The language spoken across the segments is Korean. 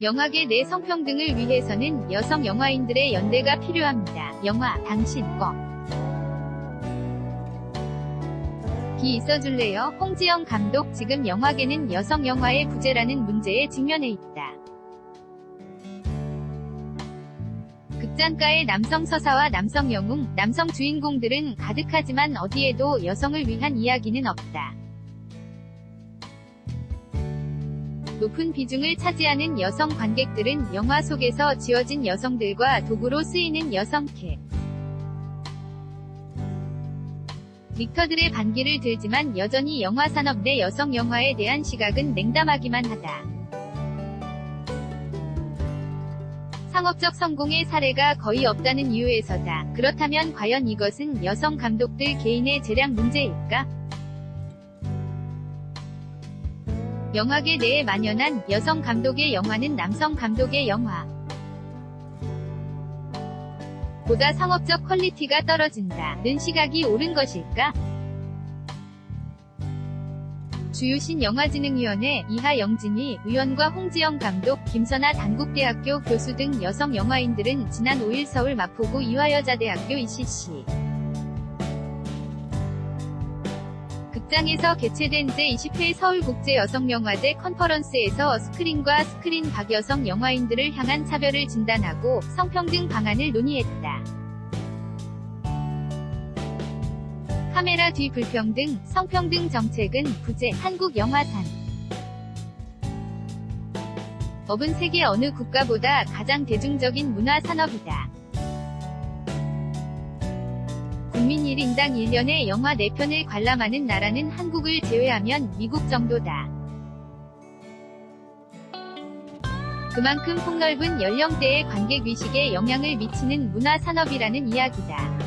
영화계 내 성평등을 위해서는 여성 영화인들의 연대가 필요합니다. 영화 당신 거 기 있어줄래요? 홍지영 감독 지금 영화계는 여성 영화의 부재라는 문제에 직면해 있다. 극장가의 남성 서사와 남성 영웅, 남성 주인공들은 가득하지만 어디에도 여성을 위한 이야기는 없다. 높은 비중을 차지하는 여성 관객들은 영화 속에서 지어진 여성들과 도구로 쓰이는 여성 캡 릭터들의 반기를 들지만 여전히 영화 산업 내 여성 영화에 대한 시각은 냉담하기만 하다. 상업적 성공의 사례가 거의 없다는 이유에서다. 그렇다면 과연 이것은 여성 감독들 개인의 재량 문제일까? 영화계 내에 만연한 여성 감독의 영화는 남성 감독의 영화 보다 상업적 퀄리티가 떨어진다는 시각이 옳은 것일까? 주유신 영화진흥위원회 이하영진위 위원과 홍지영 감독, 김선아 단국대학교 교수 등 여성 영화인들은 지난 5일 서울 마포구 이화여자대학교 ECC 극장에서 개최된 제20회 서울국제여성영화제 컨퍼런스에서 스크린과 스크린 밖 여성 영화인들을 향한 차별을 진단하고 성평등 방안을 논의했다. 카메라 뒤 불평등, 성평등 정책은 부재, 한국영화산 업은 세계 어느 국가보다 가장 대중적인 문화산업이다. 국민 1인당 1년에 영화 4편을 관람하는 나라는 한국을 제외하면 미국 정도다. 그만큼 폭넓은 연령대의 관객의식에 영향을 미치는 문화산업이라는 이야기다.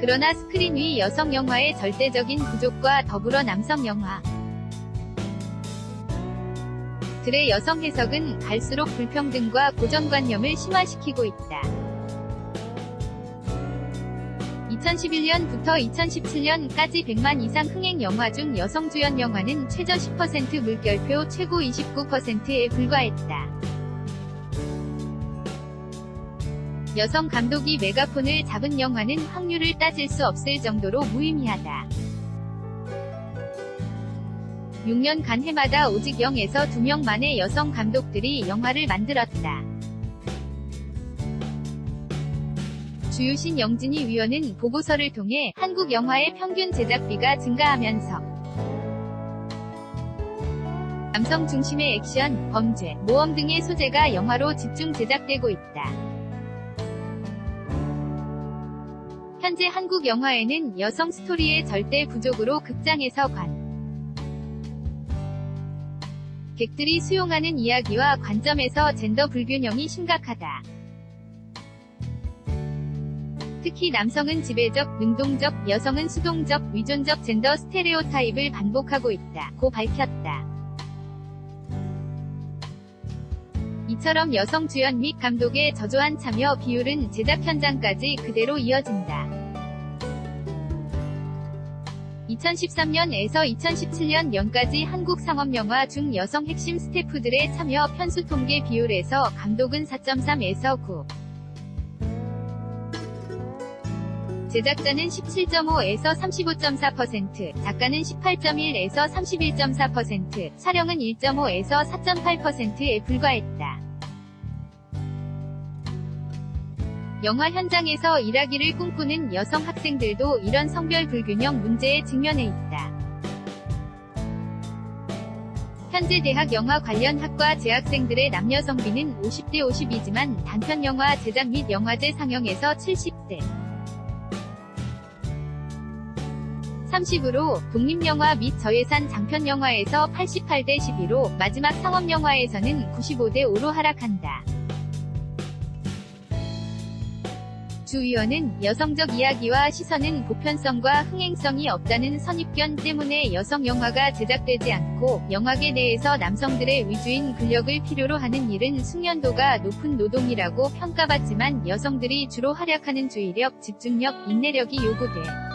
그러나 스크린 위 여성 영화의 절대적인 부족과 더불어 남성 영화 들의 여성 해석은 갈수록 불평등과 고정관념을 심화시키고 있다. 2011년부터 2017년까지 100만 이상 흥행 영화 중 여성 주연 영화는 최저 10%, 물결표 최고 29%에 불과했다. 여성 감독이 메가폰을 잡은 영화는 확률을 따질 수 없을 정도로 무의미하다. 6년간 해마다 오직 0에서 2명만의 여성 감독들이 영화를 만들었다. 주유신 영진위 위원은 보고서를 통해 한국 영화의 평균 제작비가 증가하면서 남성 중심의 액션, 범죄, 모험 등의 소재가 영화로 집중 제작되고 있다. 현재 한국 영화에는 여성 스토리의 절대 부족으로 극장에서 객들이 수용하는 이야기와 관점에서 젠더 불균형이 심각하다. 특히 남성은 지배적, 능동적, 여성은 수동적, 위존적 젠더 스테레오타입을 반복하고 있다. 고 밝혔다. 이처럼 여성 주연 및 감독의 저조한 참여 비율은 제작 현장까지 그대로 이어진다. 2013년에서 2017년까지 한국 상업영화 중 여성 핵심 스태프들의 참여 편수 통계 비율에서 감독은 4.3에서 9, 제작자는 17.5에서 35.4%, 작가는 18.1에서 31.4%, 촬영은 1.5에서 4.8%에 불과했다. 영화 현장에서 일하기를 꿈꾸는 여성 학생들도 이런 성별 불균형 문제에 직면해 있다. 현재 대학 영화 관련 학과 재학생들의 남녀 성비는 50대 50이지만 단편 영화 제작 및 영화제 상영에서 70대 30으로, 독립영화 및 저예산 장편영화에서 88대 12로, 마지막 상업영화에서는 95대 5로 하락한다. 주 위원은 여성적 이야기와 시선은 보편성과 흥행성이 없다는 선입견 때문에 여성 영화가 제작되지 않고 영화계 내에서 남성들의 위주인 근력을 필요로 하는 일은 숙련도가 높은 노동이라고 평가받지만 여성들이 주로 활약하는 주의력, 집중력, 인내력이 요구돼.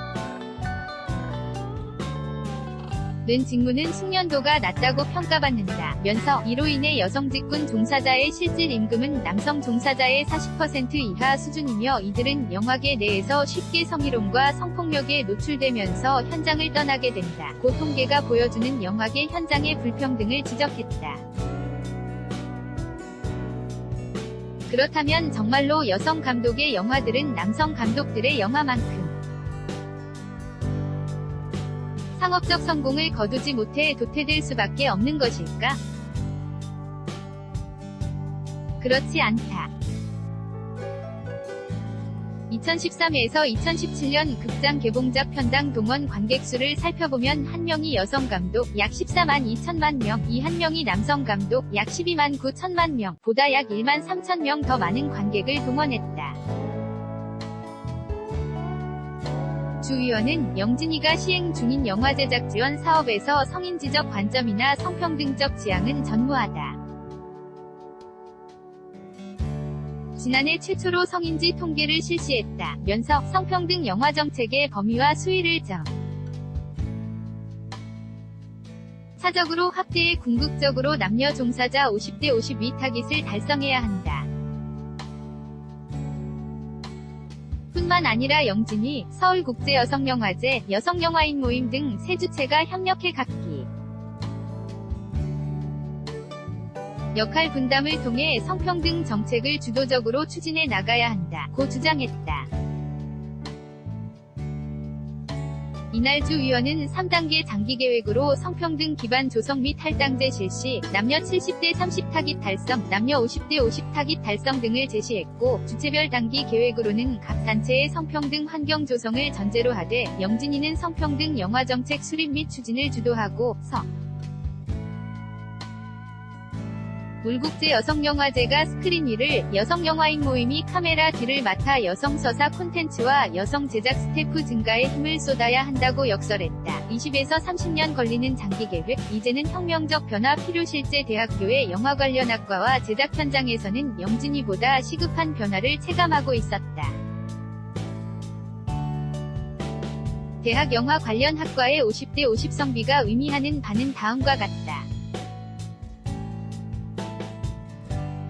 는 직무는 숙련도가 낮다고 평가받는다 면서 이로 인해 여성 직군 종사자의 실질 임금은 남성 종사자의 40% 이하 수준이며 이들은 영화계 내에서 쉽게 성희롱과 성폭력에 노출되면서 현장을 떠나게 된다. 고 통계가 보여주는 영화계 현장의 불평등을 지적했다. 그렇다면 정말로 여성 감독의 영화들은 남성 감독들의 영화만큼 상업적 성공을 거두지 못해 도태될 수밖에 없는 것일까? 그렇지 않다. 2013에서 2017년 극장 개봉작 편당 동원 관객수를 살펴보면 한 명이 여성 감독 약 14만 2천만 명, 이 한 명이 남성 감독 약 12만 9천만 명, 보다 약 1만 3천 명 더 많은 관객을 동원했다. 주위원은 영진이가 시행 중인 영화 제작 지원 사업에서 성인지적 관점이나 성평등적 지향은 전무하다. 지난해 최초로 성인지 통계를 실시했다 면서 성평등 영화 정책의 범위와 수위를 차적으로 확대해 궁극적으로 남녀 종사자 50대 52 타깃을 달성해야 한다. 뿐만 아니라 영진이, 서울국제여성영화제, 여성영화인 모임 등 세 주체가 협력해 각기 역할 분담을 통해 성평등 정책을 주도적으로 추진해 나가야 한다. 고 주장했다. 이날 주 위원은 3단계 장기계획으로 성평등 기반 조성 및 할당제 실시, 남녀 70대 30 타깃 달성, 남녀 50대 50 타깃 달성 등을 제시했고, 주체별 단기 계획으로는 각 단체의 성평등 환경 조성을 전제로 하되, 영진이는 성평등 영화정책 수립 및 추진을 주도하고, 울국제 여성영화제가 스크린 위를, 여성영화인 모임이 카메라 뒤를 맡아 여성 서사 콘텐츠와 여성 제작 스태프 증가에 힘을 쏟아야 한다고 역설했다. 20에서 30년 걸리는 장기계획, 이제는 혁명적 변화 필요. 실제 대학교의 영화 관련 학과와 제작 현장에서는 영진이보다 시급한 변화를 체감하고 있었다. 대학 영화 관련 학과의 50대 50 성비가 의미하는 바는 다음과 같다.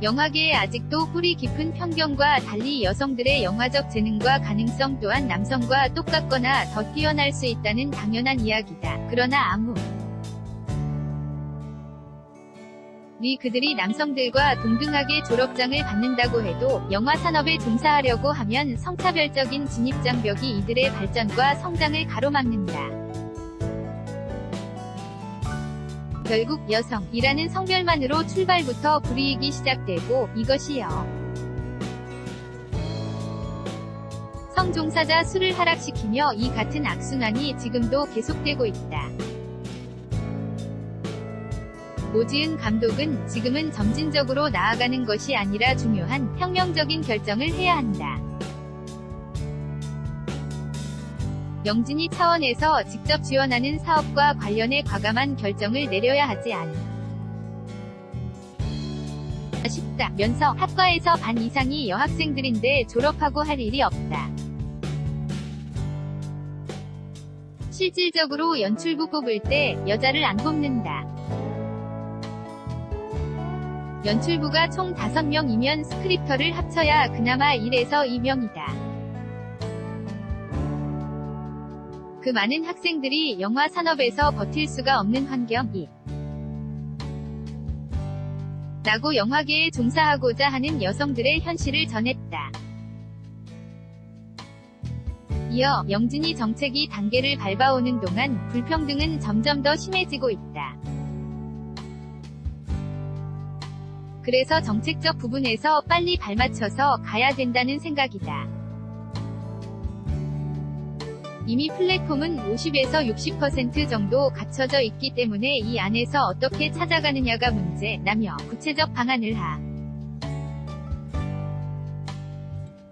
영화계에 아직도 뿌리 깊은 편견과 달리 여성들의 영화적 재능과 가능성 또한 남성과 똑같거나 더 뛰어날 수 있다는 당연한 이야기다. 그러나 아무리 그들이 남성들과 동등하게 졸업장을 받는다고 해도 영화 산업에 종사하려고 하면 성차별적인 진입장벽이 이들의 발전과 성장을 가로막는다. 결국 여성이라는 성별만으로 출발부터 불이익이 시작되고 이것이요. 성종사자 수를 하락시키며 이 같은 악순환이 지금도 계속되고 있다. 오지은 감독은 지금은 점진적으로 나아가는 것이 아니라 중요한 혁명적인 결정을 해야 한다. 영진이 차원에서 직접 지원하는 사업과 관련해 과감한 결정을 내려야 하지 않나 싶다 면서 학과에서 반 이상이 여학생들인데 졸업하고 할 일이 없다. 실질적으로 연출부 뽑을 때 여자를 안 뽑는다. 연출부가 총 5명이면 스크립터를 합쳐야 그나마 1에서 2명이다. 그 많은 학생들이 영화 산업에서 버틸 수가 없는 환경이 라고 영화계에 종사하고자 하는 여성들의 현실을 전했다. 이어 영진이 정책이 단계를 밟아오는 동안 불평등은 점점 더 심해지고 있다. 그래서 정책적 부분에서 빨리 발맞춰서 가야 된다는 생각이다. 이미 플랫폼은 50에서 60% 정도 갖춰져 있기 때문에 이 안에서 어떻게 찾아가느냐가 문제라며 구체적 방안을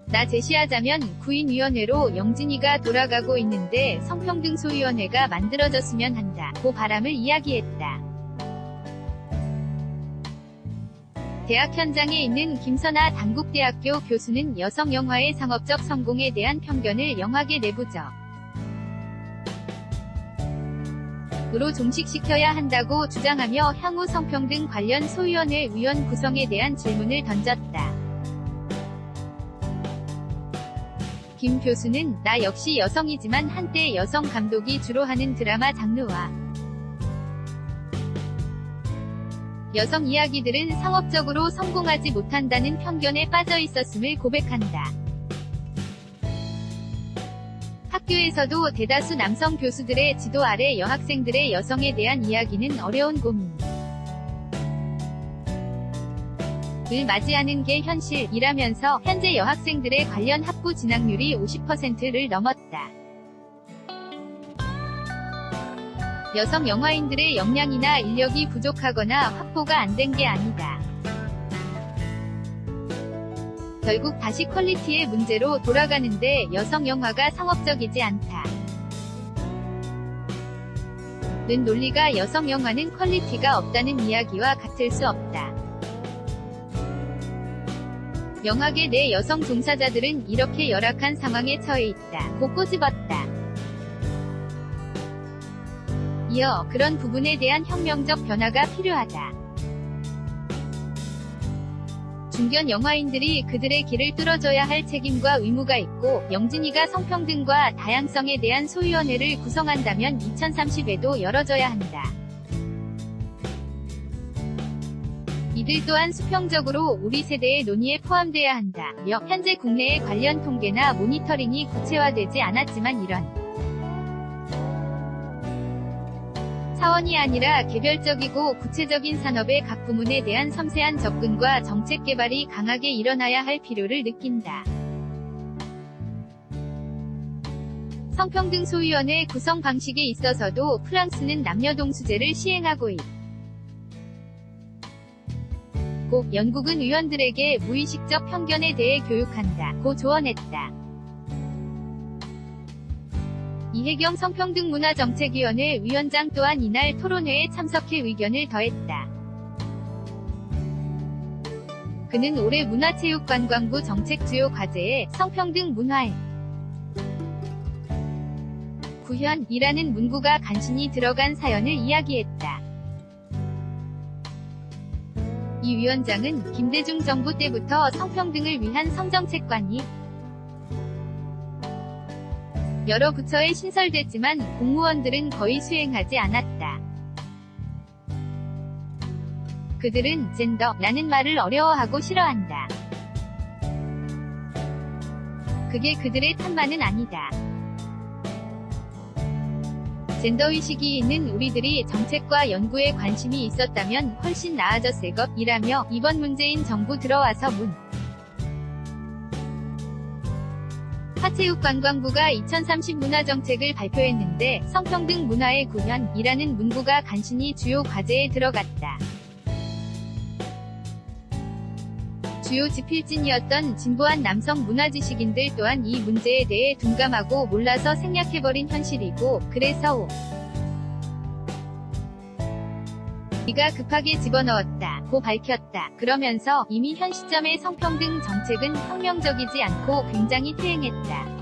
나 제시하자면 구인위원회로 영진이가 돌아가고 있는데 성평등소위원회가 만들어졌으면 한다. 고 바람을 이야기했다. 대학 현장에 있는 김선아 단국대학교 교수는 여성 영화의 상업적 성공에 대한 편견을 영화계 내부적 으로 종식시켜야 한다고 주장하며 향후 성평등 관련 소위원회 위원 구성에 대한 질문을 던졌다. 김 교수는 나 역시 여성이지만 한때 여성 감독이 주로 하는 드라마 장르와 여성 이야기들은 상업적으로 성공하지 못한다는 편견에 빠져 있었음을 고백한다. 학교에서도 대다수 남성 교수들의 지도 아래 여학생들의 여성에 대한 이야기는 어려운 고민을 맞이하는 게 현실이라면서 현재 여학생들의 관련 학부 진학률이 50%를 넘었다. 여성 영화인들의 역량이나 인력이 부족하거나 확보가 안 된 게 아니다. 결국 다시 퀄리티의 문제로 돌아가는데 여성 영화가 상업적이지 않다. 는 논리가 여성 영화는 퀄리티가 없다는 이야기와 같을 수 없다. 영화계 내 여성 종사자들은 이렇게 열악한 상황에 처해 있다. 고 꼬집었다. 이어 그런 부분에 대한 혁명적 변화가 필요하다. 중견 영화인들이 그들의 길을 뚫어줘야 할 책임과 의무가 있고 영진이가 성평등과 다양성에 대한 소위원회를 구성한다면 2030에도 열어줘야 한다. 이들 또한 수평적으로 우리 세대의 논의에 포함돼야 한다. 현재 국내의 관련 통계나 모니터링이 구체화되지 않았지만 이런 차원이 아니라 개별적이고 구체적인 산업의 각 부문에 대한 섬세한 접근과 정책 개발이 강하게 일어나야 할 필요를 느낀다. 성평등 소위원회 구성 방식에 있어서도 프랑스는 남녀동수제를 시행하고 있고 영국은 의원들에게 무의식적 편견에 대해 교육한다. 고 조언했다. 이혜경 성평등문화정책위원회 위원장 또한 이날 토론회에 참석해 의견을 더했다. 그는 올해 문화체육관광부 정책 주요 과제에 성평등 문화의 구현이라는 문구가 간신히 들어간 사연을 이야기했다. 이 위원장은 김대중 정부 때부터 성평등을 위한 성정책관이 여러 부처에 신설됐지만 공무원들은 거의 수행하지 않았다. 그들은 젠더라는 말을 어려워하고 싫어한다. 그게 그들의 탓만은 아니다. 젠더의식이 있는 우리들이 정책과 연구에 관심이 있었다면 훨씬 나아졌을 것이라며 이번 문재인 정부 들어와서 문화체육관광부가 2030 문화정책을 발표했는데 성평등 문화의 구현이라는 문구가 간신히 주요 과제에 들어갔다. 주요 지필진이었던 진보한 남성 문화지식인들 또한 이 문제에 대해 둔감하고 몰라서 생략해버린 현실이고 그래서 우리가 급하게 집어넣었다. 고 밝혔다. 그러면서 이미 현 시점의 성평등 정책은 혁명적이지 않고 굉장히 퇴행했다.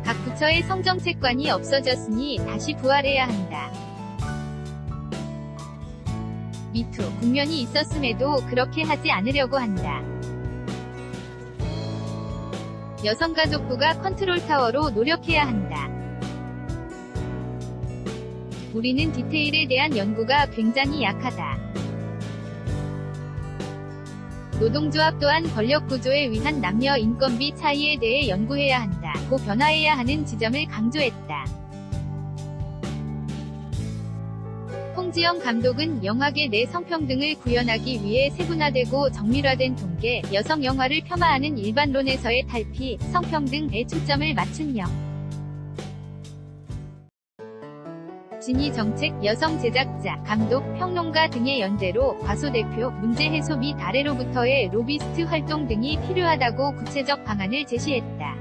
각 부처의 성정책관이 없어졌으니 다시 부활해야 한다. 미투 국면이 있었음에도 그렇게 하지 않으려고 한다. 여성가족부가 컨트롤타워로 노력해야 한다. 우리는 디테일에 대한 연구가 굉장히 약하다. 노동조합 또한 권력구조에 의한 남녀 인건비 차이에 대해 연구해야 한다. 고 변화해야 하는 지점을 강조했다. 홍지영 감독은 영화계 내 성평등을 구현하기 위해 세분화되고 정밀화된 통계, 여성 영화를 폄하하는 일반론에서의 탈피, 성평등에 초점을 맞춘 진위 정책, 여성 제작자, 감독, 평론가 등의 연대로 과소대표, 문제 해소 및 아래로부터의 로비스트 활동 등이 필요하다고 구체적 방안을 제시했다.